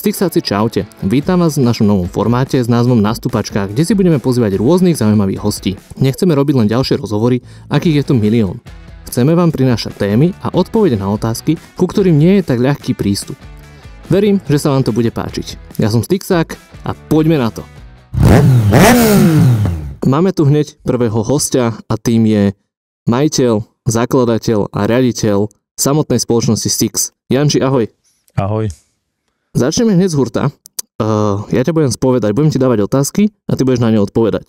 Stixáci, čaute. Vítam vás v našom novom formáte s názvom Nastupačka, kde si budeme pozývať rôznych zaujímavých hostí. Nechceme robiť len ďalšie rozhovory, akých je tu milión. Chceme vám prinášať témy a odpovede na otázky, ku ktorým nie je tak ľahký prístup. Verím, že sa vám to bude páčiť. Ja som Stixák a poďme na to. Máme tu hneď prvého hostia a tým je majiteľ, zakladateľ a riaditeľ samotnej spoločnosti Stix. Janči, ahoj. Ahoj. Začneme hneď z hurta. Ja ťa budem spovedať, budem ti dávať otázky a ty budeš na ne odpovedať.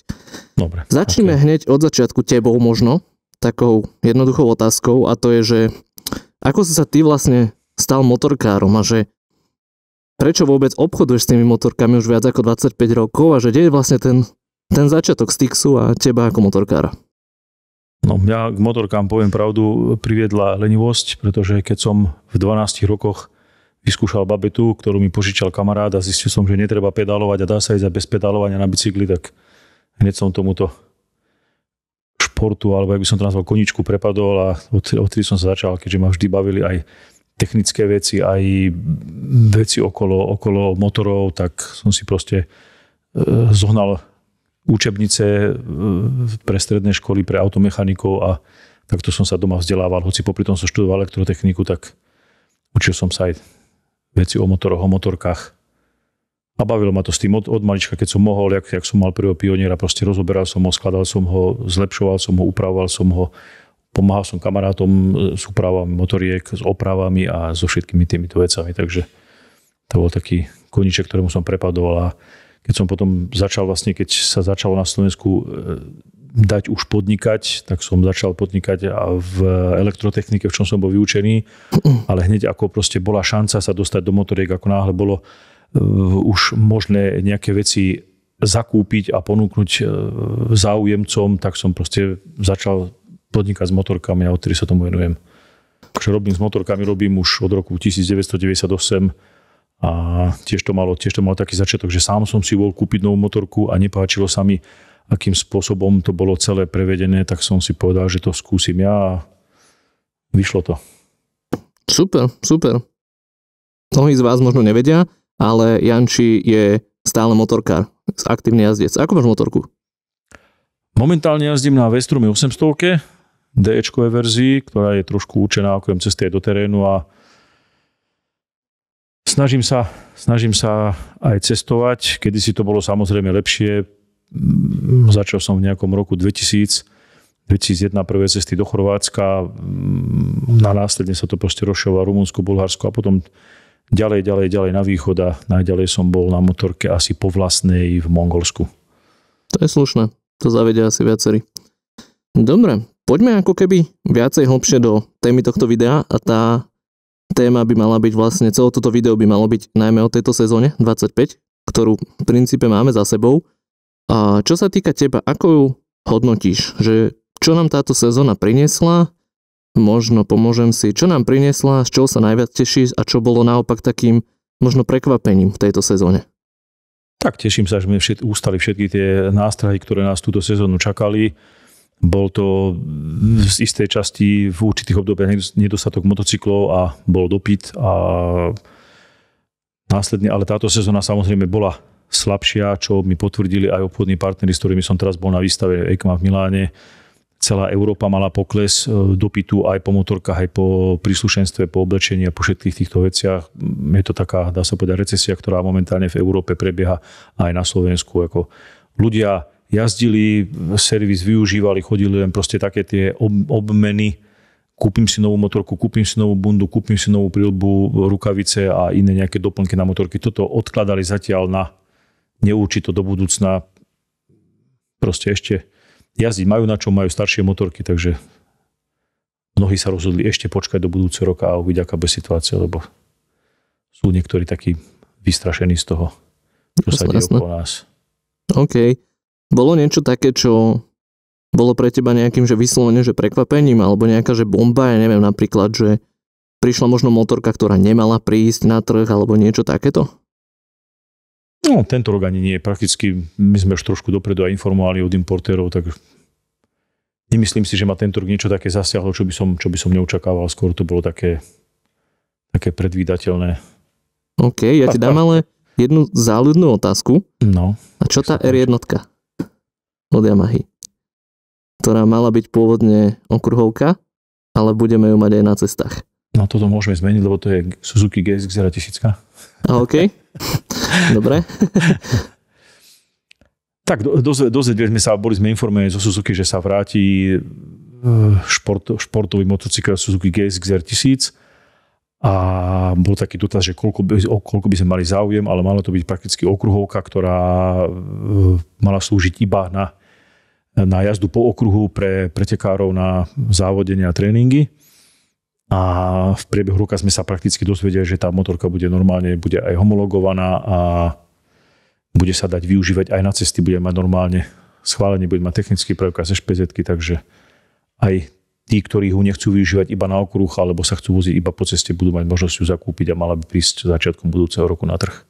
Dobre. Začneme hneď od začiatku tebou možno, takou jednoduchou otázkou, a to je, že ako si sa ty vlastne stal motorkárom a že prečo vôbec obchoduješ s tými motorkami už viac ako 25 rokov a že kde je vlastne ten začiatok Stixu a teba ako motorkára? No, mňa k motorkám, poviem pravdu, priviedla lenivosť, pretože keď som v 12 rokoch vyskúšal babetu, ktorú mi požičal kamarát a zistil som, že netreba pedálovať a dá sa ísť aj bez pedálovania na bicykli, tak hneď som tomuto športu, alebo jak by som to nazval, koničku prepadol a odtedy som sa začal, keďže ma vždy bavili aj technické veci, aj veci okolo motorov, tak som si proste zohnal učebnice pre stredné školy, pre automechanikov a takto som sa doma vzdelával. Hoci popri tom som študoval elektrotechniku, tak učil som sa aj veci o motoroch, o motorkách. A bavilo ma to s tým od malička, keď som mohol, jak som mal prvého pioniera, proste rozoberal som ho, skladal som ho, zlepšoval som ho, upravoval som ho, pomáhal som kamarátom s úpravami motoriek, s opravami a so všetkými týmito vecami. Takže to bol taký koníček, ktorému som prepadol. A keď som potom začal vlastne, keď sa začalo na Slovensku dať už podnikať, tak som začal podnikať v elektrotechnike, v čom som bol vyučený, ale hneď ako proste bola šanca sa dostať do motoriek, ako náhle bolo už možné nejaké veci zakúpiť a ponúknuť záujemcom, tak som proste začal podnikať s motorkami a odtedy sa tomu venujem. Takže robím s motorkami, už od roku 1998 a tiež to malo taký začiatok, že sám som si bol kúpiť novú motorku a nepáčilo sa mi, akým spôsobom to bolo celé prevedené, tak som si povedal, že to skúsim ja a vyšlo to. Super, super. Mnohí z vás možno nevedia, ale Janči je stále motorkár, aktívny jazdec. Ako máš motorku? Momentálne jazdím na Vestrume 800, DE-čkovej verzii, ktorá je trošku učená okrem cesty aj do terénu a snažím sa aj cestovať. Kedysi to bolo samozrejme lepšie. Začal som v nejakom roku 2001 prvé cesty do Chorvátska. Následne sa to proste rozširovalo Rumunsko, Bulharsko a potom ďalej na východ a najďalej som bol na motorke asi po vlastnej v Mongolsku. To je slušné. To zavedia asi viacerí. Dobre, poďme ako keby viacej hlbšie do témy tohto videa a tá téma by mala byť vlastne, celé toto video by malo byť najmä o tejto sezóne 25, ktorú v princípe máme za sebou. A čo sa týka teba, ako ju hodnotíš? Že čo nám táto sezóna priniesla? Možno pomôžem si. Čo nám priniesla? Z čoho sa najviac tešíš? A čo bolo naopak takým možno prekvapením v tejto sezóne? Tak teším sa, že sme ústali všetky tie nástrahy, ktoré nás túto sezónu čakali. Bol to z istej časti v určitých obdobiach nedostatok motocyklov a bol dopyt. A následne, ale táto sezóna samozrejme bola slabšia, čo mi potvrdili aj obchodní partneri, s ktorými som teraz bol na výstave EICMA v Miláne. Celá Európa mala pokles dopytu aj po motorkách, aj po príslušenstve, po oblečení a po všetkých týchto veciach. Je to taká, dá sa povedať, recesia, ktorá momentálne v Európe prebieha aj na Slovensku. Ako ľudia jazdili, servis využívali, chodili len proste také tie obmeny. Kúpim si novú motorku, kúpim si novú bundu, kúpim si novú prilbu, rukavice a iné nejaké doplnky na motorky. Toto odkladali zatiaľ na neurčito do budúcna. Proste ešte jazdiť majú na čo, majú staršie motorky, takže mnohí sa rozhodli ešte počkať do budúceho roka a uvidia, aká bude situácia, lebo sú niektorí takí vystrašení z toho, čo sa deje okolo nás. OK. Bolo niečo také, čo bolo pre teba nejakým, že vyslovene, že prekvapením, alebo nejaká, že bomba, ja neviem, napríklad, že prišla možno motorka, ktorá nemala prísť na trh, alebo niečo takéto? No, tento rok ani nie. Prakticky my sme už trošku dopredu aj informovali od importérov, tak nemyslím si, že ma tento rok niečo také zasiahlo, čo by som neočakával. Skôr to bolo také predvídateľné. OK, ja ti dám ale jednu záľudnú otázku. No. A čo tá R1 od Yamahy? Ktorá mala byť pôvodne okruhovka, ale budeme ju mať aj na cestách. No toto môžeme zmeniť, lebo to je Suzuki GSX-R 1000. A OK. Dobre. Tak dozvedeli sme sa, boli sme informovaní zo Suzuki, že sa vráti športový motocykel Suzuki GSX-R 1000 a bol taký dotaz, že koľko by sme mali záujem, ale mala to byť prakticky okruhovka, ktorá mala slúžiť iba na jazdu po okruhu pre pretekárov na závodenie a tréningy. A v priebehu roka sme sa prakticky dozvedeli, že tá motorka bude normálne, bude aj homologovaná a bude sa dať využívať aj na cesty, bude mať normálne schválenie, bude mať technický preukaz SPZ-ky, takže aj tí, ktorí ho nechcú využívať iba na okruh, alebo sa chcú voziť iba po ceste, budú mať možnosť ju zakúpiť a mala by prísť začiatkom budúceho roku na trh.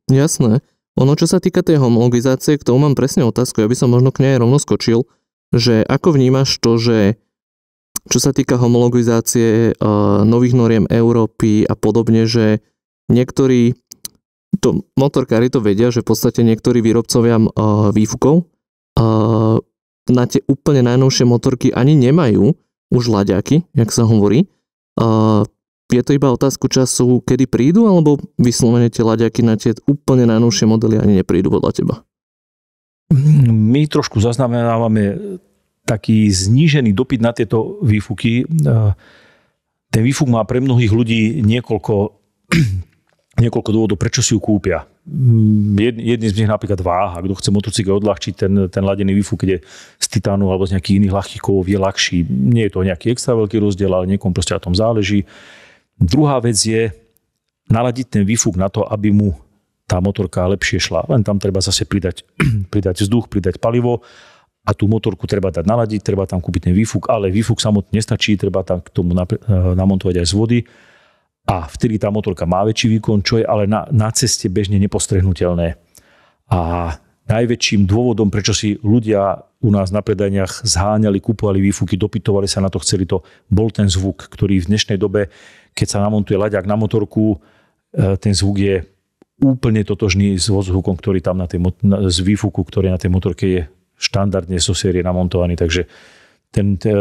Jasné. Ono, čo sa týka tej homologizácie, k tomu mám presne otázku, ja by som možno k nej rovno skočil, že ako vnímaš to, že čo sa týka homologizácie nových noriem Európy a podobne, že niektorí motorkári to vedia, že v podstate niektorí výrobcovia výfukov na tie úplne najnovšie motorky ani nemajú už laďaky, jak sa hovorí. Je to iba otázku času, kedy prídu, alebo vyslovene tie laďaky na tie úplne najnovšie modely ani neprídu podľa teba? My trošku zaznamenávame taký znížený dopyt na tieto výfuky. Ten výfuk má pre mnohých ľudí niekoľko dôvodov, prečo si ju kúpia. Jedný z nich napríklad váha. Kto chce motocykel odľahčiť, ten ladený výfuk, kde z titánu alebo z nejakých iných ľahkých kovov je ľahší. Nie je to nejaký extra veľký rozdiel, ale niekomu proste na tom záleží. Druhá vec je naladiť ten výfuk na to, aby mu tá motorka lepšie šla. Len tam treba zase pridať vzduch, pridať palivo a tú motorku treba dať naladiť, treba tam kúpiť ten výfuk, ale výfuk samotný nestačí, treba tam k tomu namontovať aj z vody. A vtedy tá motorka má väčší výkon, čo je ale na ceste bežne nepostrehnutelné. A najväčším dôvodom, prečo si ľudia u nás na predajniach zháňali, kupovali výfuky, dopytovali sa na to, chceli to, bol ten zvuk, ktorý v dnešnej dobe, keď sa namontuje laďák na motorku, ten zvuk je úplne totožný s zvukom, ktorý tam z výfuku, ktorý na tej motorke je štandardne zo série namontovaný. Takže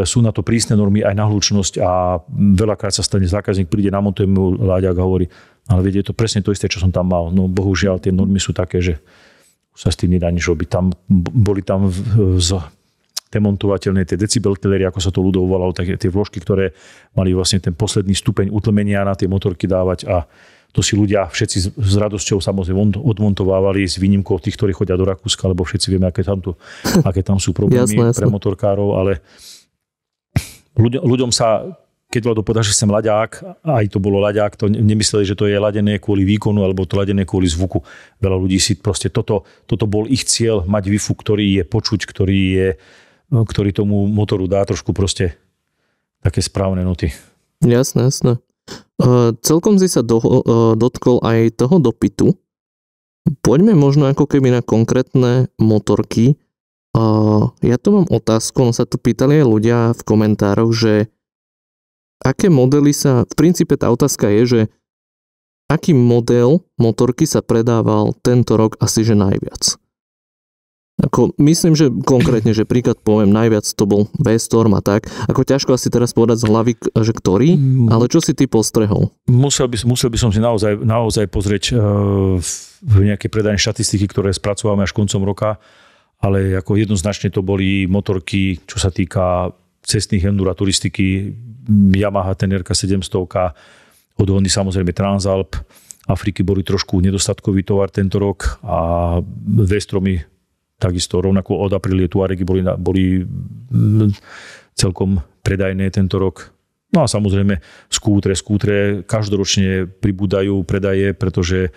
sú na to prísne normy aj na hlučnosť a veľakrát sa stane, zákazník príde, namontuje mu láďak a hovorí, ale viete, je to presne to isté, čo som tam mal. No bohužiaľ, tie normy sú také, že sa s tým nedá nič robiť. Boli tam demontovateľné tie decibelkillery, ako sa to ľudovo volalo, také tie vložky, ktoré mali vlastne ten posledný stupeň utlmenia na tie motorky dávať a to si ľudia všetci s radosťou samozrejme odmontovávali s výnimkou tých, ktorí chodia do Rakúska, lebo všetci vieme, aké tam sú problémy jasné. Pre motorkárov, ale ľuďom sa, keď Vlado povedal, že sem laďák, aj to bolo laďák, to nemysleli, že to je ladené kvôli výkonu, alebo to ladené kvôli zvuku. Veľa ľudí si proste toto bol ich cieľ, mať výfuk, ktorý je počuť, ktorý tomu motoru dá trošku proste také správne noty. Jasné. Celkom si sa dotkol aj toho dopytu. Poďme možno ako keby na konkrétne motorky. Ja tu mám otázku, sa tu pýtali aj ľudia v komentároch, že aké modely sa, v princípe tá otázka je, že aký model motorky sa predával tento rok asi že najviac. Myslím, že konkrétne, že príklad poviem, najviac to bol V-Storm a tak. Ťažko asi teraz povedať z hlavy, že ktorý, ale čo si ty postrehol? Musel by som si naozaj pozrieť v nejaké predajné štatistiky, ktoré spracovávame až koncom roka, ale ako jednoznačne to boli motorky, čo sa týka cestných endura turistiky, Yamaha Tenerka 700, od Hondy samozrejme Transalp, Afriky boli trošku nedostatkový tovar tento rok a V-Stromy takisto rovnako od Aprilie Tuaregy boli celkom predajné tento rok. No a samozrejme skútre každoročne pribúdajú predaje, pretože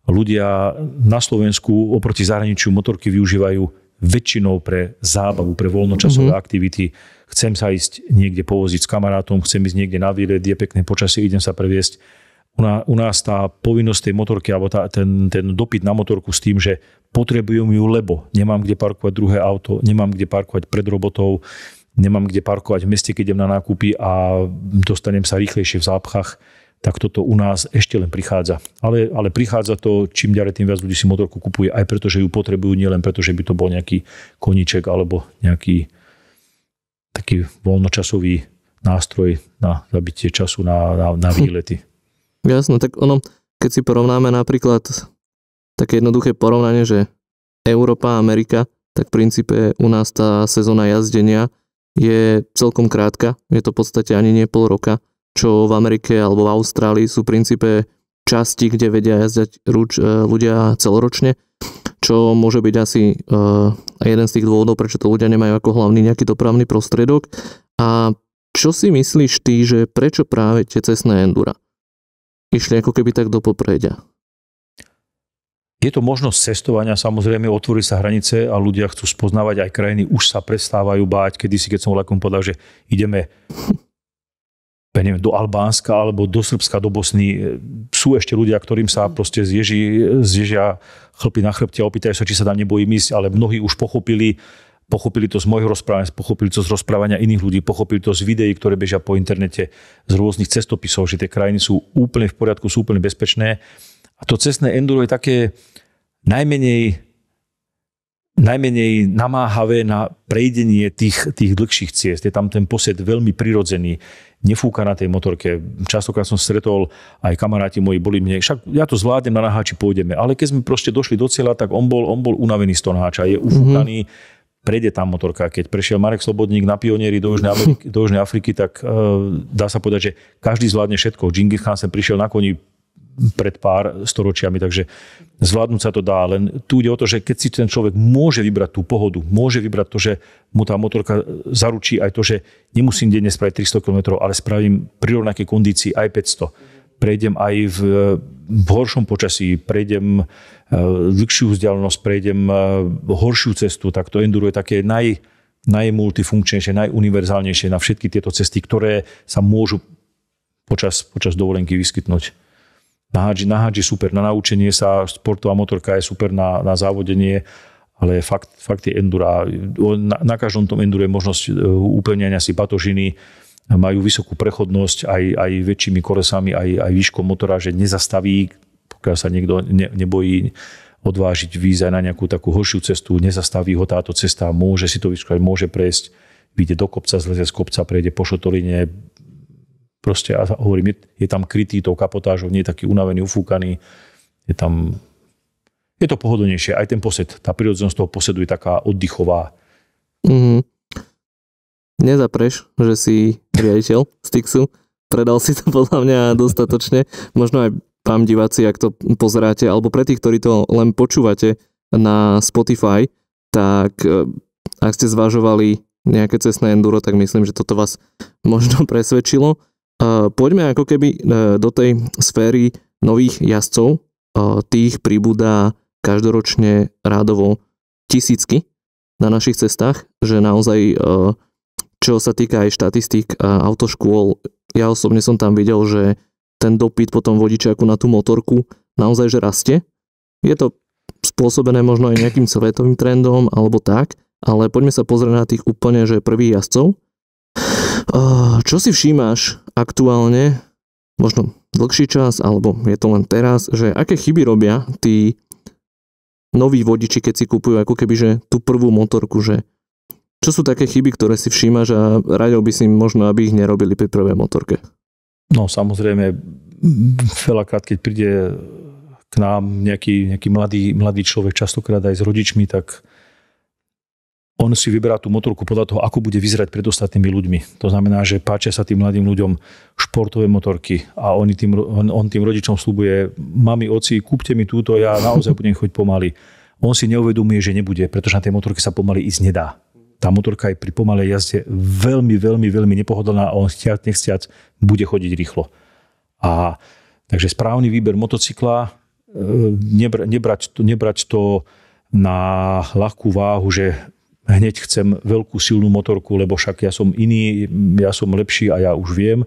ľudia na Slovensku oproti zahraničiu motorky využívajú väčšinou pre zábavu, pre voľnočasové aktivity. Chcem sa ísť niekde povoziť s kamarátom, chcem ísť niekde na výlet, je pekné počasie, idem sa previesť. U nás tá povinnosť tej motorky, alebo ten dopyt na motorku s tým, že potrebujem ju, lebo nemám kde parkovať druhé auto, nemám kde parkovať pred robotou, nemám kde parkovať v meste, keď idem na nákupy a dostanem sa rýchlejšie v zápchách. tak toto u nás ešte len prichádza. Ale prichádza to, čím ďalej, tým viac ľudí si motorku kupuje, aj preto, že ju potrebujú, nielen preto, že by to bol nejaký koníček alebo nejaký taký voľnočasový nástroj na zabitie času na výlety. Jasno, tak ono, keď si porovnáme napríklad také jednoduché porovnanie, že Európa a Amerika, tak v princípe u nás tá sezóna jazdenia je celkom krátka. Je to v podstate ani nie pol roka, čo v Amerike alebo v Austrálii sú v princípe časti, kde vedia jazdať ľudia celoročne, čo môže byť asi jeden z tých dôvodov, prečo to ľudia nemajú ako hlavný nejaký dopravný prostriedok. A čo si myslíš ty, že prečo práve tie cestné endura išli ako keby tak do popredia? Je to možnosť cestovania, samozrejme, otvorí sa hranice a ľudia chcú spoznávať aj krajiny, už sa prestávajú báť. Kedysi, keď som vlakom povedal, že ideme do Albánska alebo do Srbska, do Bosny, sú ešte ľudia, ktorým sa proste zježia chlpy na chrbte a opýtajú sa, či sa tam nebojím ísť, ale mnohí už pochopili to z mojho rozprávania, pochopili to z rozprávania iných ľudí, pochopili to z videí, ktoré bežia po internete, z rôznych cestopisov, že tie krajiny sú úplne v poriadku, sú úplne bezpečné. A to cestné enduro je také najmenej namáhavé na prejdenie tých dlhších ciest. Je tam ten posed veľmi prirodzený, nefúka na tej motorke. Častokrát som stretol, aj kamaráti moji boli mne, však ja to zvládnem, na naháči pôjdeme. Ale keď sme proste došli do cieľa, tak on bol unavený z toho naháča, je ufúkaný, prejde tam motorka. Keď prešiel Marek Slobodník na pionieri do Južnej Afriky, tak dá sa povedať, že každý zvládne všetko. Džingis Khan sem prišiel na koni pred pár storočiami, takže zvládnuť sa to dá. Len tu ide o to, že keď si ten človek môže vybrať tú pohodu, môže vybrať to, že mu tá motorka zaručí aj to, že nemusím denne spraviť 300 km, ale spravím pri rovnakej kondícii aj 500. Prejdem aj v horšom počasí, prejdem dlhšiu vzdialenosť, prejdem horšiu cestu, tak to enduro je také najmultifunkčnejšie, najuniverzálnejšie na všetky tieto cesty, ktoré sa môžu počas dovolenky vyskytnúť. Na hádži super na naučenie sa, sportová motorka je super na závodenie, ale fakt je endura. Na každom tom endure je možnosť upevňania si batožiny, majú vysokú prechodnosť aj väčšími kolesami, aj výškou motora, že nezastaví, pokiaľ sa niekto nebojí odvážiť výjsť aj na nejakú takú horšiu cestu, nezastaví ho táto cesta, môže si to vyskúšať, môže prejsť, vyjde do kopca, zlezie z kopca, prejde po šotoline. Proste, a hovorím, je tam krytý tou kapotážou, nie je taký unavený, ufúkaný. Je to pohodlnejšie. Aj ten posed, tá prírodzenosť toho posedu je taká oddychová. Nezapreš, že si riaditeľ Stixu. Predal si to podľa mňa dostatočne. Možno aj vám diváci, ak to pozeráte, alebo pre tých, ktorí to len počúvate na Spotify, tak ak ste zvažovali nejaké cestné enduro, tak myslím, že toto vás možno presvedčilo. Poďme ako keby do tej sféry nových jazdcov. Tých pribúda každoročne rádovo tisícky na našich cestách, že naozaj, čo sa týka aj štatistík autoškôl, ja osobne som tam videl, že ten dopyt potom vodičáku na tú motorku naozaj, že rastie. Je to spôsobené možno aj nejakým svetovým trendom alebo tak, ale poďme sa pozrieť na tých úplne, že prvých jazdcov. Čo si všímaš aktuálne, možno dlhší čas, alebo je to len teraz, že aké chyby robia tí noví vodiči, keď si kúpujú ako keby, že tú prvú motorku, že čo sú také chyby, ktoré si všímaš a radil by si možno, aby ich nerobili pri prvej motorke? No samozrejme, veľakrát, keď príde k nám nejaký mladý človek, častokrát aj s rodičmi, tak on si vyberá tú motorku podľa toho, ako bude vyzerať pred ostatnými ľuďmi. To znamená, že páčia sa tým mladým ľuďom športové motorky a on tým rodičom sľubuje: mami, oci, kúpte mi túto, ja naozaj budem chodiť pomaly. On si neuvedomuje, že nebude, pretože na tej motorke sa pomaly ísť nedá. Tá motorka je pri pomalej jazde veľmi, veľmi, veľmi nepohodlná a on nechciac bude chodiť rýchlo. Takže správny výber motocykla, nebrať to na ľahkú váhu, že hneď chcem veľkú silnú motorku, lebo však ja som iný, ja som lepší a ja už viem.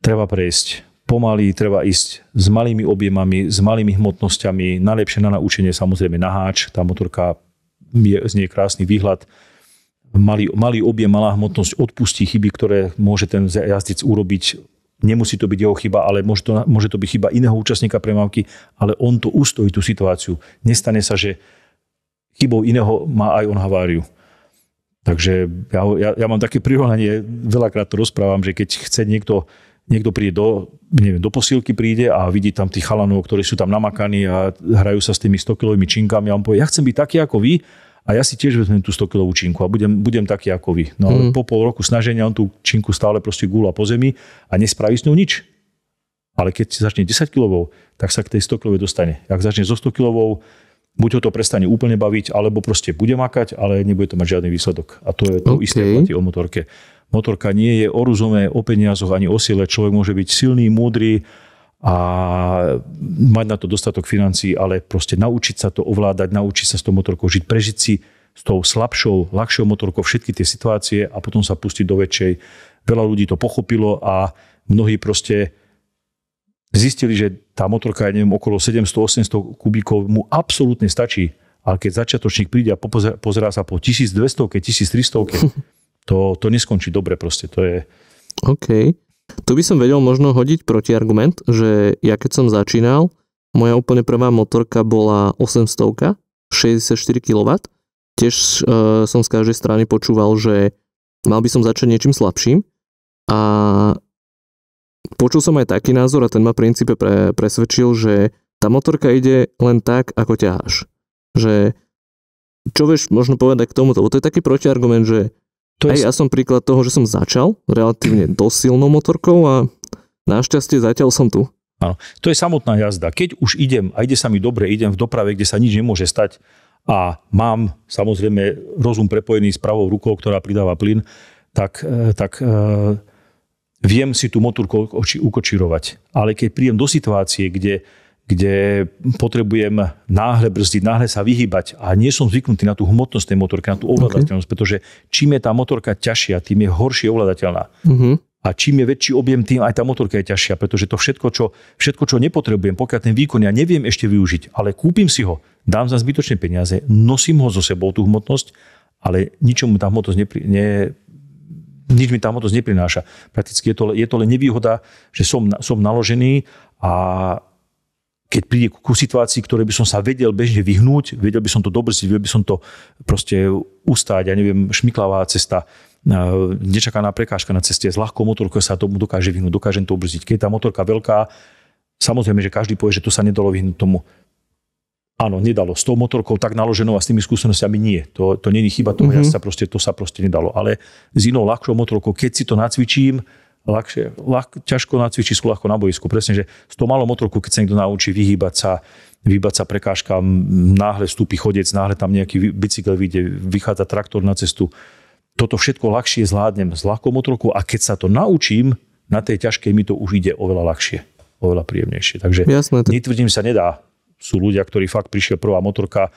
Treba prejsť pomaly, treba ísť s malými objemami, s malými hmotnosťami, najlepšie na naučenie samozrejme naháč, tá motorka z nej krásny výhľad. Malý objem, malá hmotnosť odpustí chyby, ktoré môže ten jazdec urobiť nemusí to byť jeho chyba, ale môže to byť chyba iného účastníka premávky, ale on to ustojí tú situáciu. Nestane sa, že chybou iného má aj on haváriu. Takže ja mám také prirovnanie, veľakrát to rozprávam, že keď chce niekto príde do posílky príde a vidí tam tých chalanov, ktorí sú tam namakaní a hrajú sa s tými 100-kilovými činkami a on povie, ja chcem byť taký ako vy a ja si tiež vezmem tú 100-kilovú činku a budem taký ako vy. No ale po pol roku snaženia on tú činku stále proste gúla po zemi a nespraví s ňou nič. Ale keď začne 10-kilovou, tak sa k tej 100-kilovej dostane. Ak začne so 100-kilovou, buď ho to prestane úplne baviť, alebo proste bude makať, ale nebude to mať žiadny výsledok. A to je to isté platí o motorke. Motorka nie je o rozumé, o peniazoch ani o sile. Človek môže byť silný, múdry a mať na to dostatok financií, ale proste naučiť sa to ovládať, naučiť sa s tou motorkou žiť, prežiť si s tou slabšou, ľahšou motorkou všetky tie situácie a potom sa pustiť do väčšej. Veľa ľudí to pochopilo a mnohí proste zistili, že tá motorka je okolo 700-800 kubíkov, mu absolútne stačí. Ale keď začiatočník príde a pozerá sa po 1200-ke, 1300-ke, to neskončí dobre proste. To je... OK. Tu by som vedel možno hodiť protiargument, že ja keď som začínal, moja úplne prvá motorka bola 800, 64 kW. Tiež som z každej strany počúval, že mal by som začať niečím slabším. A počul som aj taký názor a ten ma v princípe presvedčil, že tá motorka ide len tak, ako ťaháš. Že čo vieš možno povedať k tomuto? To je taký protiargument, že ja som príklad toho, že som začal relatívne dosť silnou motorkou a našťastie zatiaľ som tu. Áno, to je samotná jazda. Keď už idem a ide sa mi dobre, idem v doprave, kde sa nič nemôže stať a mám samozrejme rozum prepojený s pravou rukou, ktorá pridáva plyn, tak viem si tú motorku ukočírovať. Ale keď prídem do situácie, kde potrebujem náhle brzdiť, náhle sa vyhýbať a nie som zvyknutý na tú hmotnosť tej motorky, na tú ovládateľnosť, pretože čím je tá motorka ťažšia, tým je horšie ovládateľná. A čím je väčší objem, tým aj tá motorka je ťažšia, pretože to všetko, čo nepotrebujem, pokiaľ ten výkon ja neviem ešte využiť, ale kúpim si ho, dám za zbytočné peniaze, nosím ho so sebou, tú hmotnosť, ale nič mi tá hmotnosť neprináša. Prakticky je to len nevýhoda, že som naložený a keď príde ku situácii, ktoré by som sa vedel bežne vyhnúť, vedel by som to dobrzdiť, vedel by som to proste ustáť, ja neviem, šmiklavá cesta, nečakaná prekážka na ceste, s ľahkou motorkou sa tomu dokáže vyhnúť, dokážem to brzdiť. Keď je tá motorka veľká, samozrejme, že každý povie, že to sa nedalo vyhnúť tomu. Áno, nedalo. S tou motorkou tak naloženou a s tými skúsenostiami nie. To nie je chyba toho jazdca, to sa proste nedalo. Ale s inou ľahšou motorkou, keď si to nacvičím, ťažko na cvičisku, ľahko na boisku. Presne, že s tou malou motorkou, keď sa niekto naučí vyhýbať sa prekážkam, náhle vstúpi chodec, náhle tam nejaký bicykel vyjde, vychádza traktor na cestu. Toto všetko ľahšie zvládnem s ľahkou motorkou a keď sa to naučím, na tej ťažkej mi to už ide oveľa ľahšie, oveľa príjemnejšie. Takže netvrdím, sa nedá. Sú ľudia, ktorí fakt prišiel prvá motorka,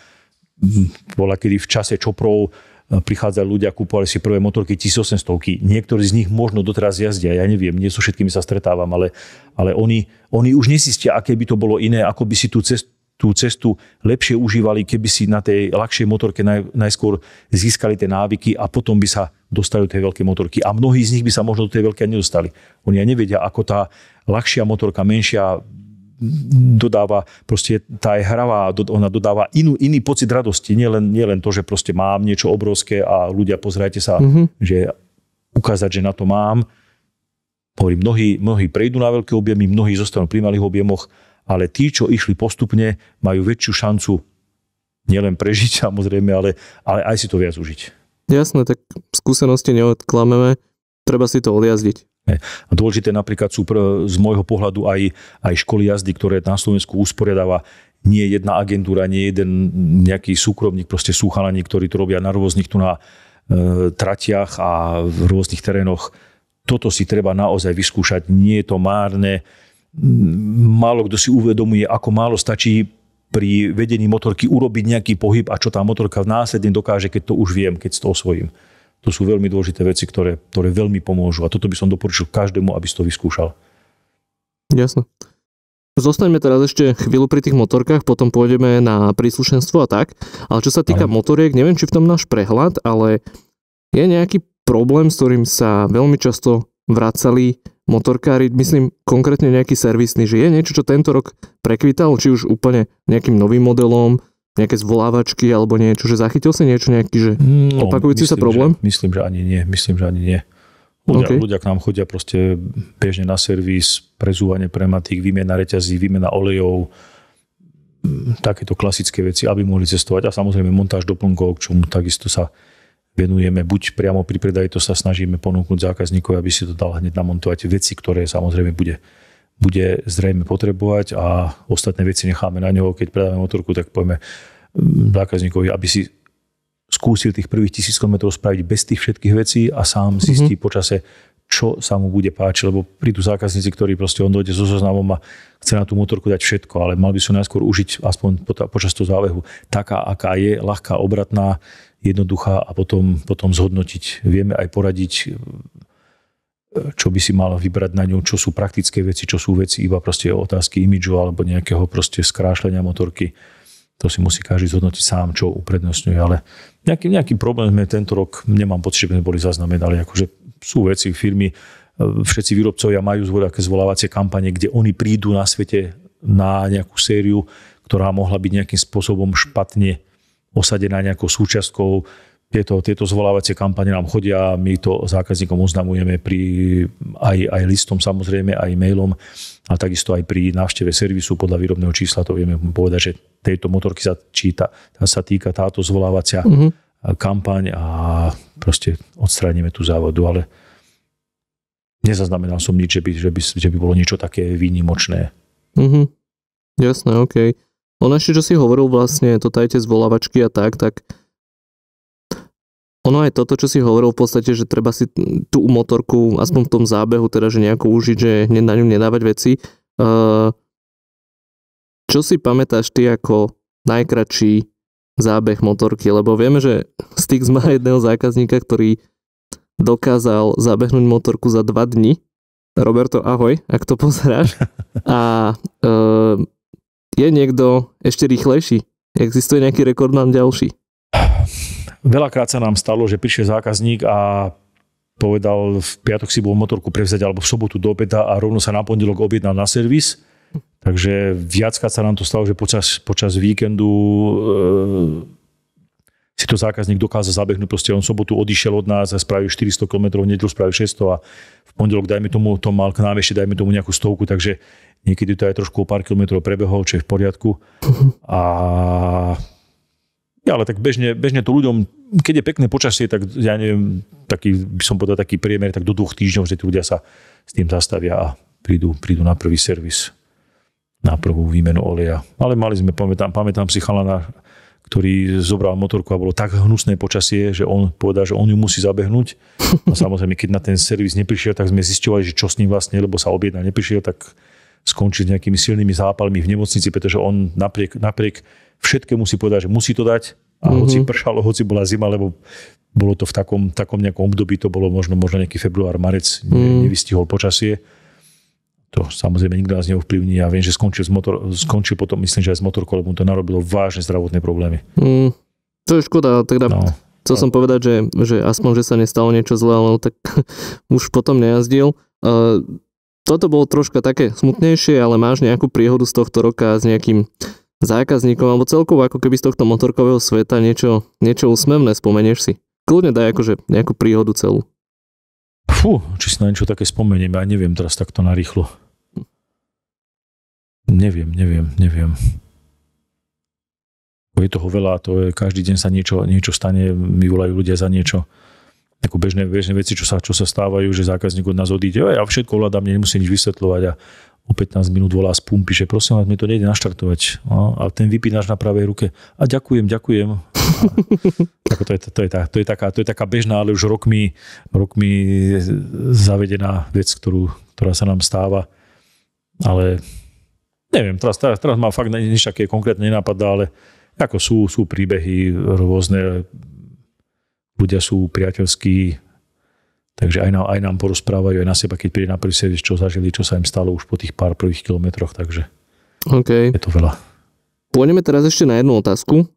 bola kedy v čase čoprov, prichádzali ľudia, kúpovali si prvé motorky 1800-ky. Niektorí z nich možno doteraz jazdia, ja neviem, nie so všetkými sa stretávam, ale oni už nesistia, aké by to bolo iné, ako by si tú cestu lepšie užívali, keby si na tej ľahšej motorke najskôr získali tie návyky a potom by sa dostali do tej veľkej motorky. A mnohí z nich by sa možno do tej veľkej nedostali. Oni aj nevedia, ako tá ľahšia motorka, menšia, dodáva, proste tá je hravá, ona dodáva iný pocit radosti, nie len to, že proste mám niečo obrovské a ľudia pozerajte sa, že ukázať, že na to mám. Hovorím, mnohí prejdú na veľké objemy, mnohí zostanú pri malých objemoch, ale tí, čo išli postupne, majú väčšiu šancu nielen prežiť samozrejme, ale aj si to viac užiť. Jasné, tak skúsenosti neodklameme, treba si to odjazdiť. A dôležité napríklad sú z môjho pohľadu aj školy jazdy, ktoré na Slovensku usporiadáva nie jedna agentúra, nie jeden nejaký súkromník, proste sú chalani, ktorí to robia na rôznych tu na tratiach a v rôznych terénoch. Toto si treba naozaj vyskúšať, nie je to márne. Málo kto si uvedomuje, ako málo stačí pri vedení motorky urobiť nejaký pohyb a čo tá motorka následne dokáže, keď to už viem, keď to osvojím. To sú veľmi dôležité veci, ktoré veľmi pomôžu. A toto by som doporučil každému, aby si to vyskúšal. Jasné. Zostaňme teraz ešte chvíľu pri tých motorkách, potom pôjdeme na príslušenstvo a tak. Ale čo sa týka motoriek, neviem, či v tom náš prehľad, ale je nejaký problém, s ktorým sa veľmi často vracali motorkári, myslím konkrétne nejaký servisný, že je niečo, čo tento rok prekvitalo, či už úplne nejakým novým modelom, nejaké zvolávačky alebo niečo, že zachytil si niečo nejaký, že opakujúci sa problém? Myslím, že ani nie. Ľudia k nám chodia proste bežne na servis, prezúvanie pneumatík, výmena reťazí, výmena olejov, takéto klasické veci, aby mohli cestovať. A samozrejme montáž doplnkov, k čomu takisto sa venujeme. Buď priamo pri predaji, to sa snažíme ponúknuť zákazníkovi, aby si to dal hneď namontovať veci, ktoré samozrejme bude zrejme potrebovať a ostatné veci necháme na ňo. Keď predáme motorku, tak povieme zákazníkovi, aby si skúsil tých prvých 1000 km spraviť bez tých všetkých vecí a sám zistí počase, čo sa mu bude páčiť, lebo prídu zákazníci, ktorí proste on dojde so zoznamom a chce na tú motorku dať všetko, ale mal by som najskôr užiť aspoň počas toho zábehu taká, aká je, ľahká, obratná, jednoduchá a potom zhodnotiť. Vieme aj poradiť, čo by si mal vybrať na ňu, čo sú praktické veci, čo sú veci iba proste otázky imidžu alebo nejakého proste skrášlenia motorky. To si musí každý zhodnotiť sám, čo uprednostňuje, ale nejaký problém sme tento rok, nemám pocit, že by sme boli zaznamenali, akože sú veci, firmy, všetci výrobcovia majú také zvolávacie kampane, kde oni prídu na svete na nejakú sériu, ktorá mohla byť nejakým spôsobom špatne osadená nejakou súčiastkou. Tieto zvolávacie kampane nám chodia, my to zákazníkom oznamujeme aj listom samozrejme, aj mailom, a takisto aj pri návšteve servisu podľa výrobného čísla to vieme povedať, že tejto motorky sa týka táto zvolávacia kampaň a proste odstránime tú závodu, ale nezaznamenal som nič, že by bolo niečo také výnimočné. Jasné, okej. Ono ešte, čo si hovoril vlastne, toto aj tie zvolávačky a tak ono aj toto, čo si hovoril v podstate, že treba si tú motorku, aspoň v tom zábehu, teda, že nejako užiť, že na ňu nedávať veci. Čo si pamätáš ty ako najkratší zábeh motorky? Lebo vieme, že Styx má jedného zákazníka, ktorý dokázal zabehnúť motorku za 2 dni. Roberto, ahoj, ak to pozeráš. A je niekto ešte rýchlejší? Existuje nejaký rekordman ďalší? Veľakrát sa nám stalo, že prišiel zákazník a povedal, v piatok si bol motorku prevzať alebo v sobotu do obeda a rovno sa na pondelok objednal na servis. Takže viackrát sa nám to stalo, že počas víkendu si to zákazník dokázal zabehnúť. Proste on v sobotu odišiel od nás a spravil 400 km, v nedeľu spravil 600 a v pondelok, dajme tomu, to mal k nám ešte, dajme tomu nejakú 100, takže niekedy to aj trošku o pár kilometrov prebehol, čo je v poriadku. Ale tak bežne to ľuďom, keď je pekné počasie, tak ja neviem, by som povedal taký priemer, tak do 2 týždňov, že tí ľudia sa s tým zastavia a prídu na prvý servis, na prvú výmenu oleja. Ale mali sme, pamätám si chalana, ktorý zobral motorku a bolo tak hnusné počasie, že on povedal, že on ju musí zabehnúť. A samozrejme, keď na ten servis neprišiel, tak sme zisťovali, že čo s ním vlastne, lebo sa objednal, neprišiel, tak skončil s nejakými silnými zápalmi v nemocnici, pretože on napriek všetkému si povedal, že musí to dať. A hoci pršalo, hoci bola zima, lebo bolo to v takom nejakom období, to bolo možno nejaký február, marec, nevystihol počasie. To samozrejme nikto nás neovplyvní. Ja viem, že skončil potom, myslím, že aj s motorkou, lebo mu to narobilo vážne zdravotné problémy. To je škoda, teda chcel som povedať, že aspoň, že sa nestalo niečo zlé, ale tak už potom nejazdil. Toto bolo troška také smutnejšie, ale máš nejakú príhodu z tohto roka s nejakým zákazníkom, alebo celkovo ako keby z tohto motorkového sveta niečo úsmevné, spomenieš si? Kľudne daj akože nejakú príhodu celú. Či si na niečo také spomeniem, ja neviem teraz takto narýchlo. Neviem. Je toho veľa, každý deň sa niečo stane, mi volajú ľudia za niečo. Ako bežné veci, čo sa stávajú, že zákazník od nás odíde, ja všetko ovládam, nemusím nič vysvetľovať a o 15 minút volá z pumpy, že prosím vás, mi to nejde naštartovať. A ten vypínaš na pravej ruke. A ďakujem. To je taká bežná, ale už rokmi zavedená vec, ktorá sa nám stáva. Ale neviem, teraz ma fakt nič také konkrétne nenapadá, ale ako sú príbehy rôzne, ľudia sú priateľskí, takže aj nám porozprávajú, aj na seba, keď príde na prvý servis, čo zažili, čo sa im stalo už po tých pár prvých kilometroch, takže je to veľa. Pôjdeme teraz ešte na jednu otázku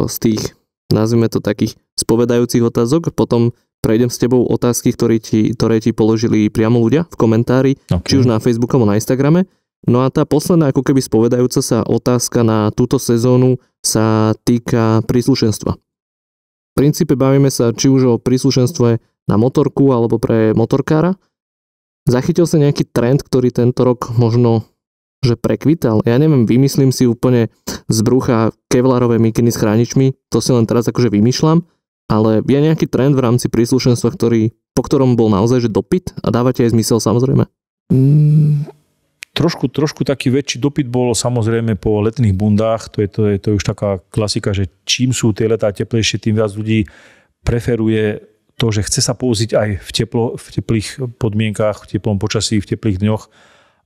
z tých, nazvime to takých spovedajúcich otázok, potom prejdem s tebou otázky, ktoré ti položili priamo ľudia v komentári, či už na Facebooku alebo na Instagrame. No a tá posledná, ako keby spovedajúca sa otázka na túto sezónu sa týka príslušenstva. V princípe bavíme sa či už o príslušenstve na motorku alebo pre motorkára. Zachytil sa nejaký trend, ktorý tento rok možno že prekvital? Ja neviem, vymyslím si úplne z brucha kevlarové mikiny s chráničmi, to si len teraz akože vymýšľam, ale je nejaký trend v rámci príslušenstva, po ktorom bol naozaj že dopyt a dáva ti aj zmysel samozrejme? Trošku taký väčší dopyt bol samozrejme po letných bundách. To je už taká klasika, že čím sú tie letá teplejšie, tým viac ľudí preferuje to, že chce sa použiť aj v teplých podmienkách, v teplom počasí, v teplých dňoch,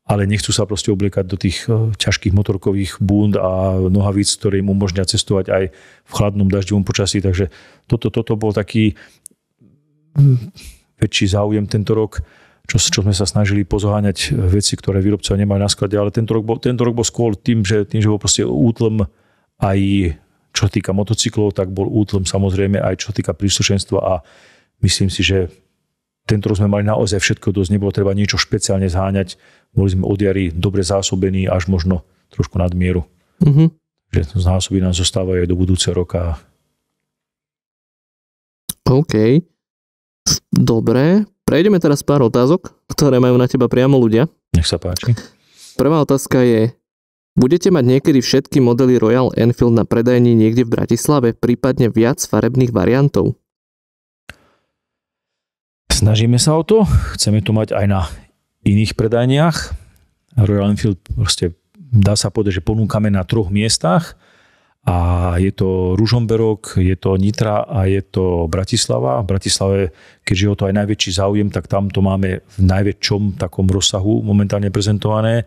ale nechcú sa proste obliekať do tých ťažkých motorkových bund a nohavíc, ktoré im umožňa cestovať aj v chladnom dažďovom počasí. Takže toto bol taký väčší záujem tento rok, čo sme sa snažili pozoháňať veci, ktoré výrobcovia nemajú na sklade, ale tento rok bol skôr tým, že bol proste útlm aj čo sa týka motocyklov, tak bol útlm samozrejme aj čo sa týka príslušenstva a myslím si, že tento rok sme mali naozaj všetko dosť, nebolo treba niečo špeciálne zháňať, boli sme od jary dobre zásobení, až možno trošku nad mieru. Že zásoby nám zostávajú aj do budúceho roka. OK. Dobre. Prejdeme teraz pár otázok, ktoré majú na teba priamo ľudia. Nech sa páči. Prvá otázka je, budete mať niekedy všetky modely Royal Enfield na predajni niekde v Bratislave, prípadne viac farebných variantov? Snažíme sa o to. Chceme to mať aj na iných predajniach. Royal Enfield proste dá sa povedať, že ponúkame na 3 miestach. A je to Ružomberok, je to Nitra a je to Bratislava. V Bratislave, keďže je o to aj najväčší záujem, tak tam to máme v najväčšom takom rozsahu momentálne prezentované.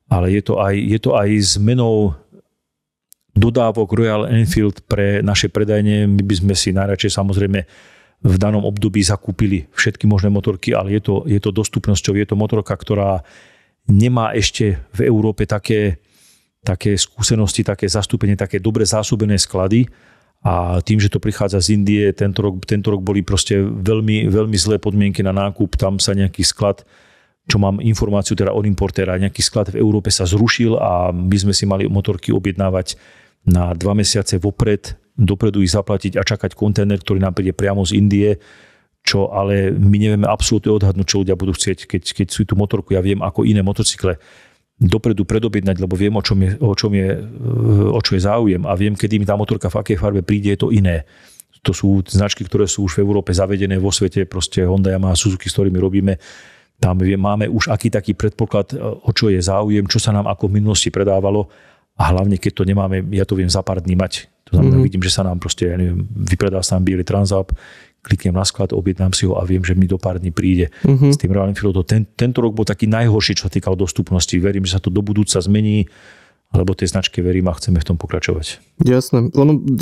Ale je to aj zmenou dodávok Royal Enfield pre naše predajne. My by sme si najradšej samozrejme v danom období zakúpili všetky možné motorky, ale je to dostupnosťou. Je to motorka, ktorá nemá ešte v Európe také skúsenosti, také zastúpenie, také dobre zásobené sklady a tým, že to prichádza z Indie, tento rok boli proste veľmi, veľmi zlé podmienky na nákup, tam sa nejaký sklad, čo mám informáciu teda od importéra, nejaký sklad v Európe sa zrušil a my sme si mali motorky objednávať na 2 mesiace vopred, dopredu ich zaplatiť a čakať kontajner, ktorý nám príde priamo z Indie, čo ale my nevieme absolútne odhadnúť, čo ľudia budú chcieť, keď sú tú motorku, ja viem ako iné motocykle dopredu predobjednať, lebo viem, o čo je záujem a viem, kedy mi tá motorka v akej farbe príde, je to iné. To sú značky, ktoré sú už v Európe zavedené vo svete, proste Honda, Yamaha, Suzuki, s ktorými robíme. Tam máme už aký taký predpoklad, o čo je záujem, čo sa nám ako v minulosti predávalo a hlavne, keď to nemáme, ja to viem za pár dní mať. To znamená, vidím, že sa nám proste, ja neviem, vypredá sa nám biely Transalp, kliknem na sklad, objednám si ho a viem, že mi do pár dní príde. S tým Royal Enfieldom. Tento rok bol taký najhorší, čo sa týkal dostupnosti. Verím, že sa to do budúca zmení, lebo tej značke verím a chceme v tom pokračovať. Jasné.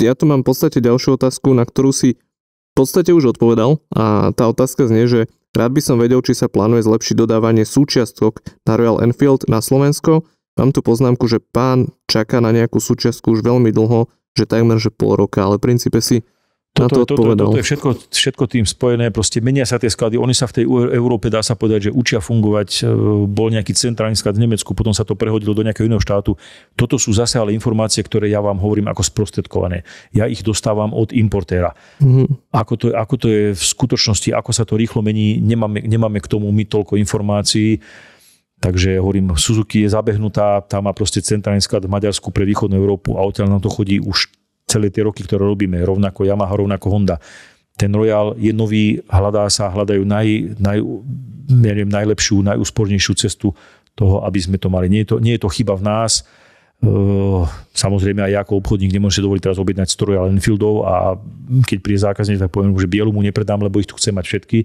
Ja tu mám v podstate ďalšiu otázku, na ktorú si v podstate už odpovedal a tá otázka znie, že rád by som vedel, či sa plánuje zlepšiť dodávanie súčiastok na Royal Enfield na Slovensko. Mám tu poznámku, že pán čaká na nejakú súčiastku už veľmi dlho, že takmer že pol roka, ale v princípe si Toto je všetko tým spojené, proste menia sa tie sklady, oni sa v tej Európe, dá sa povedať, že učia fungovať, bol nejaký centrálny sklad v Nemecku, potom sa to prehodilo do nejakého iného štátu. Toto sú zase ale informácie, ktoré ja vám hovorím ako sprostredkované. Ja ich dostávam od importéra. Ako to je v skutočnosti, ako sa to rýchlo mení, nemáme k tomu my toľko informácií. Takže hovorím, Suzuki je zabehnutá, tá má proste centrálny sklad v Maďarsku pre východnú Európu a odtiaľ nám to chodí už celé tie roky, ktoré robíme, rovnako Yamaha, rovnako Honda. Ten Royal je nový, hľadajú najlepšiu, najúspornejšiu cestu toho, aby sme to mali. Nie je to chyba v nás. Samozrejme aj ja ako obchodník nemôžem si dovoliť teraz objednať 100 Royal Enfieldov a keď príde zákazník, tak poviem, že bielu mu nepredám, lebo ich tu chcem mať všetky.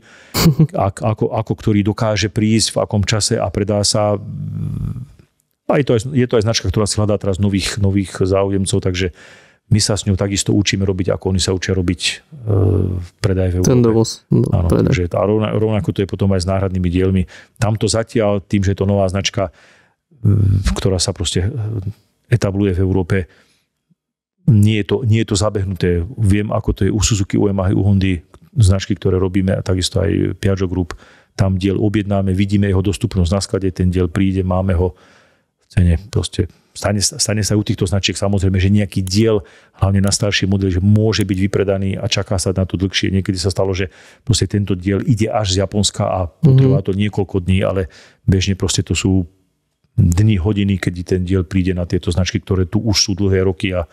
Ako ktorý dokáže prísť, v akom čase a predá sa. A je to aj značka, ktorá si hľadá teraz nových záujemcov, takže my sa s ňou takisto učíme robiť, ako oni sa učia robiť v predaj v Európe. Ten dovoz. Áno, takže rovnako to je potom aj s náhradnými dielmi. Tamto zatiaľ, tým, že je to nová značka, ktorá sa proste etabluje v Európe, nie je to zabehnuté. Viem, ako to je u Suzuki, u Yamaha, u Hondy. značky, ktoré robíme, a takisto aj Piaggio Group, tam diel objednáme, vidíme jeho dostupnosť na sklade, ten diel príde, máme ho v cene, proste stane sa u týchto značiek samozrejme, že nejaký diel, hlavne na staršie modely, že môže byť vypredaný a čaká sa na to dlhšie. Niekedy sa stalo, že proste tento diel ide až z Japonska a potrvá to niekoľko dní, ale bežne proste to sú dni, hodiny, keď ten diel príde na tieto značky, ktoré tu už sú dlhé roky a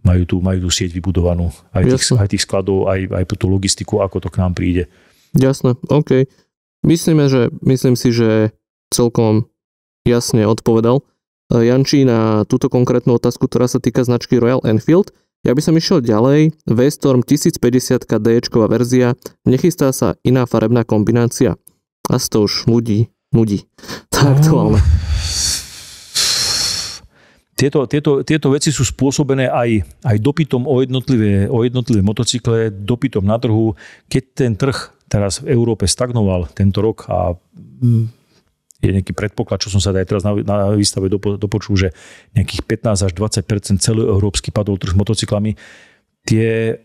majú tú sieť vybudovanú. Aj tých skladov, aj tú logistiku, ako to k nám príde. Jasné, OK. Myslím si, že celkom jasne odpovedal Janči na túto konkrétnu otázku, ktorá sa týka značky Royal Enfield. Ja by som išiel ďalej. V-Storm 1050 D-čková verzia. Nechystá sa iná farebná kombinácia. Asi to už nudí. To je aktuálne. Tieto veci sú spôsobené aj dopytom o jednotlivé motocykle, dopytom na trhu. Keď ten trh teraz v Európe stagnoval tento rok a je nejaký predpoklad, čo som sa aj teraz na výstave dopočul, že nejakých 15 až 20% celoeurópsky padol trh s motocyklami. Tie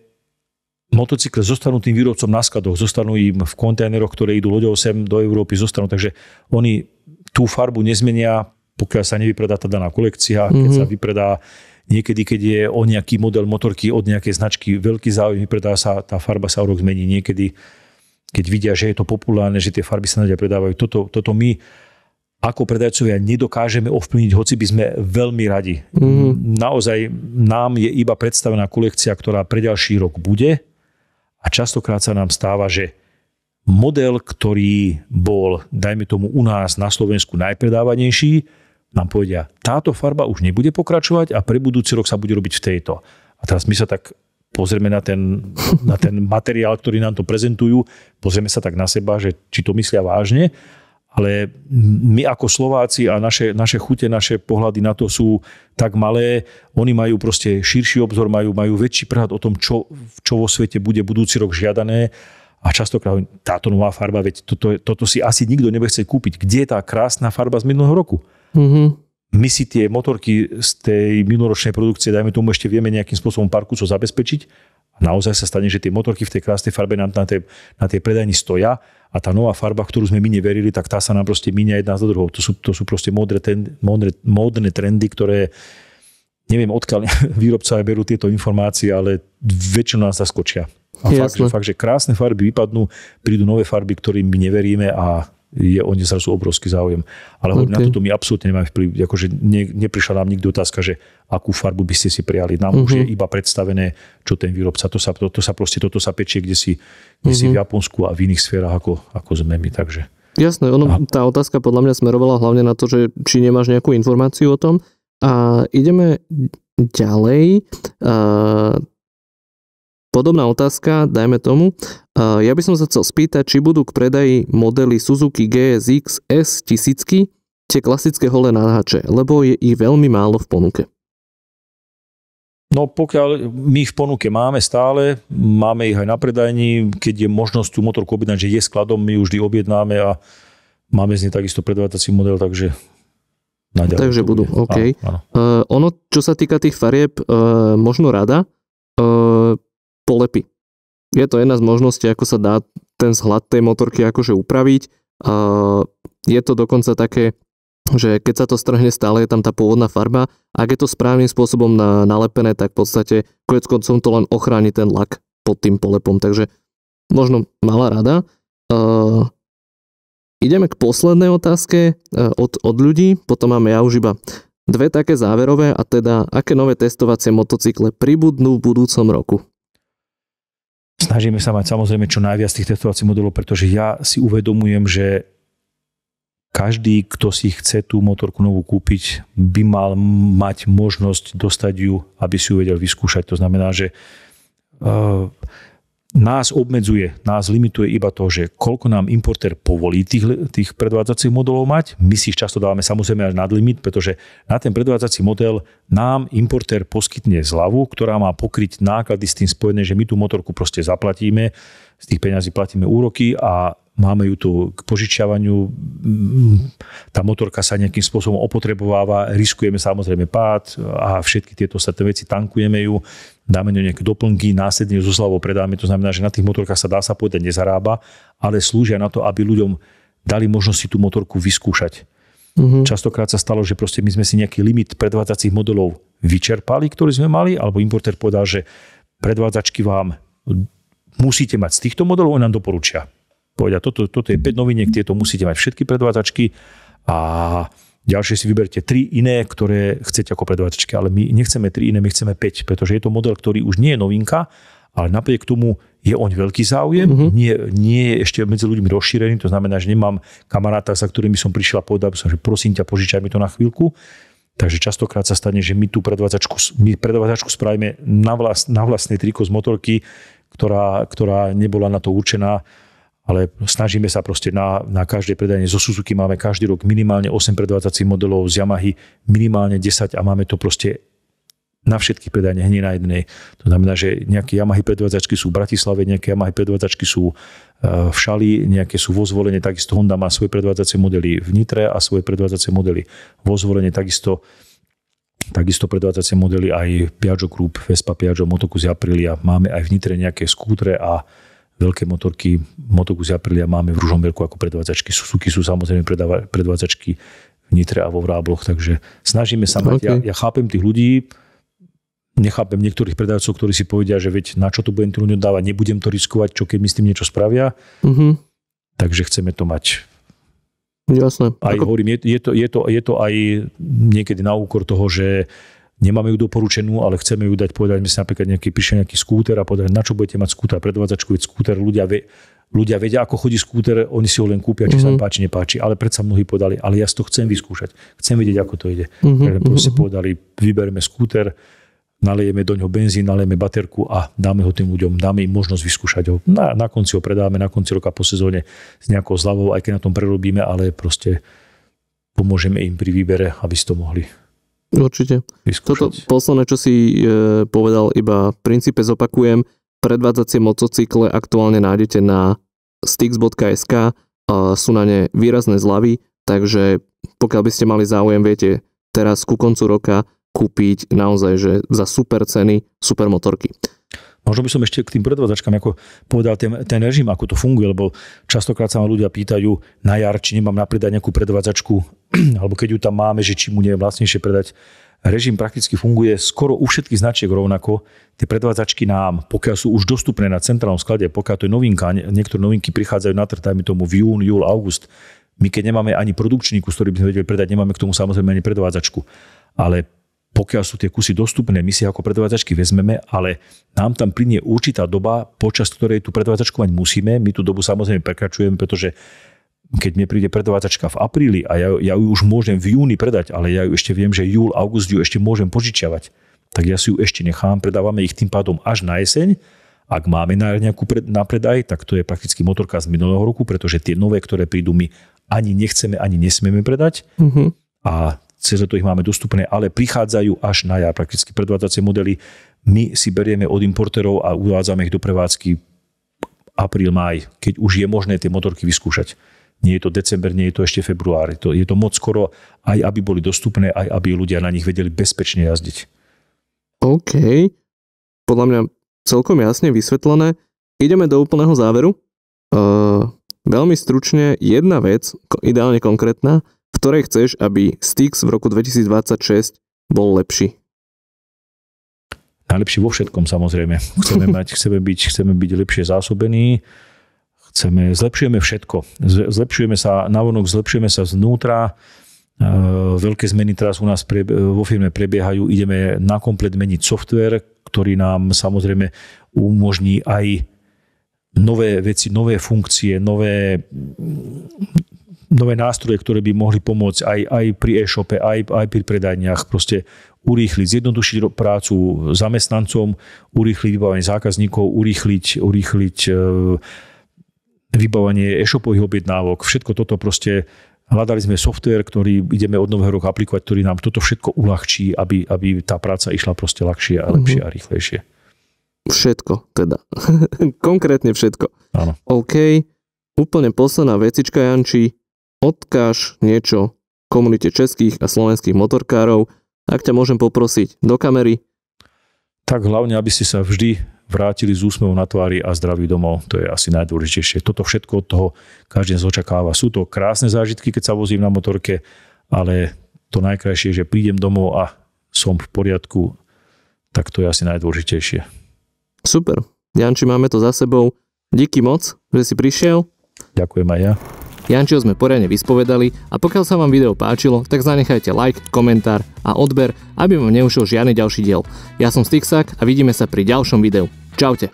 motocykle zostanú tým výrobcom na skladoch, zostanú im v kontajneroch, ktoré idú loďou sem do Európy, zostanú. Takže oni tú farbu nezmenia, pokiaľ sa nevypredá tá daná kolekcia, keď sa vypredá niekedy, keď je o nejaký model motorky od nejakej značky veľký záujem, vypredá sa, tá farba sa o rok zmení. Niekedy, keď vidia, že je to populárne, že tie farby sa naďalej predávajú. Toto my ako predajcovia nedokážeme ovplyvniť, hoci by sme veľmi radi. Naozaj nám je iba predstavená kolekcia, ktorá pre ďalší rok bude a častokrát sa nám stáva, že model, ktorý bol, dajme tomu u nás na Slovensku najpredávanejší, nám povedia, táto farba už nebude pokračovať a pre budúci rok sa bude robiť v tejto. A teraz my sa tak pozrieme na ten materiál, ktorý nám to prezentujú, pozrieme sa tak na seba, že či to myslia vážne. Ale my ako Slováci a naše chute, naše pohľady na to sú tak malé, oni majú proste širší obzor, majú väčší prehľad o tom, čo vo svete bude budúci rok žiadané a častokrát táto nová farba, veď toto si asi nikto nebude chcieť kúpiť. Kde je tá krásna farba z minulého roku? My si tie motorky z tej minuloročnej produkcie, dajme tomu, ešte vieme nejakým spôsobom parkuco zabezpečiť a naozaj sa stane, že tie motorky v tej krásnej farbe na tej predajni stoja a tá nová farba, ktorú sme my neverili, tak tá sa nám proste míňa jedna za druhou. To sú proste módne trendy, ktoré neviem, odkiaľ výrobcovia berú tieto informácie, ale väčšinou nás zaskočia. A fakt, že krásne farby vypadnú, prídu nové farby, ktorým my neveríme a je o ne zrazu obrovský záujem. Ale na toto my absolútne nemáme vplyv. Akože neprišla nám nikdy otázka, že akú farbu by ste si prijali. Nám už je iba predstavené, čo ten výrobca. Toto sa pečie kde si v Japonsku a v iných sférach ako sme my. Takže. Jasné, tá otázka podľa mňa smerovala hlavne na to, že či nemáš nejakú informáciu o tom. A ideme ďalej. Podobná otázka, dajme tomu. Ja by som sa chcel spýtať, či budú k predaji modely Suzuki GSX S1000, tie klasické holé náhače, lebo je ich veľmi málo v ponuke. No pokiaľ my v ponuke máme stále, máme ich aj na predajni, keď je možnosť tú motorku objednať, že je skladom, my už vždy objednáme a máme z nej takisto predvádací model, takže naďalej. Takže budú, OK. Áno. Ono, čo sa týka tých farieb, možno rada, polepy. Je to jedna z možností, ako sa dá ten zhľad tej motorky akože upraviť. Je to dokonca také, že keď sa to strhne, stále je tam tá pôvodná farba. Ak je to správnym spôsobom nalepené, tak v podstate konec koncom to len ochráni ten lak pod tým polepom. Takže možno malá rada. Ideme k poslednej otázke od ľudí. Potom máme ja už iba dve také záverové a teda aké nové testovacie motocykle pribudnú v budúcom roku. Snažíme sa mať samozrejme čo najviac tých testovacích modelov, pretože ja si uvedomujem, že každý, kto si chce tú motorku novú kúpiť, by mal mať možnosť dostať ju, aby si ju vedel vyskúšať. To znamená, že nás obmedzuje, nás limituje iba to, že koľko nám importér povolí tých predvádzacích modelov mať. My si ich často dávame samozrejme až nad limit, pretože na ten predvádzací model nám importér poskytne zľavu, ktorá má pokryť náklady s tým spojené, že my tú motorku proste zaplatíme, z tých peňazí platíme úroky a máme ju tu k požičiavaniu, tá motorka sa nejakým spôsobom opotrebováva, riskujeme samozrejme pád a všetky tieto ostatné veci, tankujeme ju, dáme ňu nejaké doplnky, následne ju zo zľavou predáme, to znamená, že na tých motorkách sa dá sa povedať nezarába, ale slúžia na to, aby ľuďom dali možnosť si tú motorku vyskúšať. Častokrát sa stalo, že proste my sme si nejaký limit predvádzacích modelov vyčerpali, ktorý sme mali, alebo importér povedal, že predvádzačky vám musíte mať z týchto modelov, on nám doporučia. Povedia, toto je 5 noviniek, tieto musíte mať všetky predvádzačky a ďalšie si vyberte 3 iné, ktoré chcete ako predvádzačky, ale my nechceme 3 iné, my chceme 5, pretože je to model, ktorý už nie je novinka, ale napriek tomu je oň veľký záujem, nie je ešte medzi ľuďmi rozšírený, to znamená, že nemám kamaráta, za ktorými som prišiel a povedal som, že prosím ťa, požičaj mi to na chvíľku. Takže častokrát sa stane, že my tú predvádzačku spravíme na vlastnej triko z motorky, ktorá nebola na to určená, ale snažíme sa proste na každej predajne. Zo Suzuki máme každý rok minimálne 8 predvádzacích modelov, z Yamahy minimálne 10 a máme to proste na všetkých predajniach, nie na jednej. To znamená, že nejaké Yamahy predvádzačky sú v Bratislave, nejaké Yamahy predvádzačky sú v Šali, nejaké sú vo Zvolene, takisto Honda má svoje predvádzacie modely v Nitre a svoje predvádzacie modely vo Zvolene, takisto predvádzacie modely aj Piaggio Group, Vespa Piaggio, Moto Guzzi Aprilia. Máme aj v Nitre nejaké skútre a veľké motorky Moto Guzzi Aprilia máme v Ružomberku ako predvádzačky. Suzuki sú samozrejme predvádzačky v Nitre a vo Vrábloch, takže snažíme sa mať. Okay. Ja chápem tých ľudí, nechápem niektorých predajcov, ktorí si povedia, že veď na čo to budem tu ľuďom dávať, nebudem to riskovať, čo keď mi s tým niečo spravia. Takže chceme to mať. Jasné. Aj hovorím, je to aj niekedy na úkor toho, že nemáme ju doporučenú, ale chceme ju dať povedať, myslím napríklad prišiel nejaký skúter a povedať, na čo budete mať skúter, predvádzačku, veď skúter, ľudia vedia, ako chodí skúter, oni si ho len kúpia, či sa im páči, nepáči, ale predsa mnohí povedali, ale ja si to chcem vyskúšať, chcem vedieť, ako to ide. Proste povedali, vybereme skúter, nalejeme do ňoho benzín, nalejeme baterku a dáme ho tým ľuďom, dáme im možnosť vyskúšať ho. Na konci ho predáme, na konci roka po sezóne s nejakou zľavou, aj keď na tom prerobíme, ale proste pomôžeme im pri výbere, aby si to mohli určite. Vyskúšať. Toto posledné, čo si povedal, iba v princípe zopakujem, predvádzacie motocykle aktuálne nájdete na stix.sk, sú na ne výrazné zľavy, takže pokiaľ by ste mali záujem, viete teraz ku koncu roka kúpiť naozaj, že za super ceny, super motorky. Možno by som ešte k tým predvádzačkám ako povedal ten režim, ako to funguje, lebo častokrát sa ma ľudia pýtajú na jar, či nemám na predať nejakú predvádzačku, alebo keď ju tam máme, že či mu nie je vlastnejšie predať. Režim prakticky funguje skoro u všetkých značiek rovnako. Tie predvádzačky nám, pokiaľ sú už dostupné na centrálnom sklade, pokiaľ to je novinka, niektoré novinky prichádzajú na trh, dajme tomu v júl, august. My keď nemáme ani produkčný kus, ktorý by sme vedeli predať, nemáme k tomu samozrejme ani predvádzačku. Ale pokiaľ sú tie kusy dostupné, my si ako predvádzačky vezmeme, ale nám tam plynie určitá doba, počas ktorej tú predvádzačku mať musíme. My tú dobu samozrejme prekračujeme, pretože keď mi príde predvádzačka v apríli a ja ju už môžem v júni predať, ale ja ju ešte viem, že júl, august ju ešte môžem požičiavať, tak ja si ju ešte nechám, predávame ich tým pádom až na jeseň. Ak máme nejakú na predaj, tak to je prakticky motorka z minulého roku, pretože tie nové, ktoré prídu, my ani nechceme, ani nesmieme predať. A cez to ich máme dostupné, ale prichádzajú až na jar. Prakticky predvádzacie modely my si berieme od importérov a uvádzame ich do prevádzky apríl, máj, keď už je možné tie motorky vyskúšať. Nie je to december, nie je to ešte február. Je to moc skoro, aj aby boli dostupné, aj aby ľudia na nich vedeli bezpečne jazdiť. OK. Podľa mňa celkom jasne vysvetlené. Ideme do úplného záveru. Veľmi stručne jedna vec, ideálne konkrétna, v ktorej chceš, aby Stix v roku 2026 bol lepší? Najlepší vo všetkom, samozrejme. Chceme byť lepšie zásobení, zlepšujeme všetko. Zlepšujeme sa navonok, zlepšujeme sa znútra. Veľké zmeny teraz u nás vo firme prebiehajú. Ideme na komplet meniť software, ktorý nám samozrejme umožní aj nové veci, nové funkcie, nové nástroje, ktoré by mohli pomôcť aj pri e-shope, aj pri predajniach, proste urýchliť, zjednodušiť prácu zamestnancom, urýchliť vybavenie zákazníkov, urýchliť vybavenie e-shopových objednávok. Všetko toto proste, hľadali sme software, ktorý ideme od nového roka aplikovať, ktorý nám toto všetko uľahčí, aby tá práca išla proste ľahšie a lepšie a rýchlejšie. Všetko teda. Konkrétne všetko. Áno. OK. úplne posledná vecička, Janči, odkáž niečo komunite českých a slovenských motorkárov, ak ťa môžem poprosiť do kamery. Tak hlavne, aby ste sa vždy vrátili s úsmevom na tvári a zdraví domov. To je asi najdôležitejšie. Toto všetko od toho každý z očakáva. Sú to krásne zážitky, keď sa vozím na motorke, ale to najkrajšie je, že prídem domov a som v poriadku, tak to je asi najdôležitejšie. Super. Janči, máme to za sebou. Díky moc, že si prišiel. Ďakujem aj ja. Jančiho sme poriadne vyspovedali a pokiaľ sa vám video páčilo, tak zanechajte like, komentár a odber, aby vám neušiel žiadny ďalší diel. Ja som Stixak a vidíme sa pri ďalšom videu. Čaute.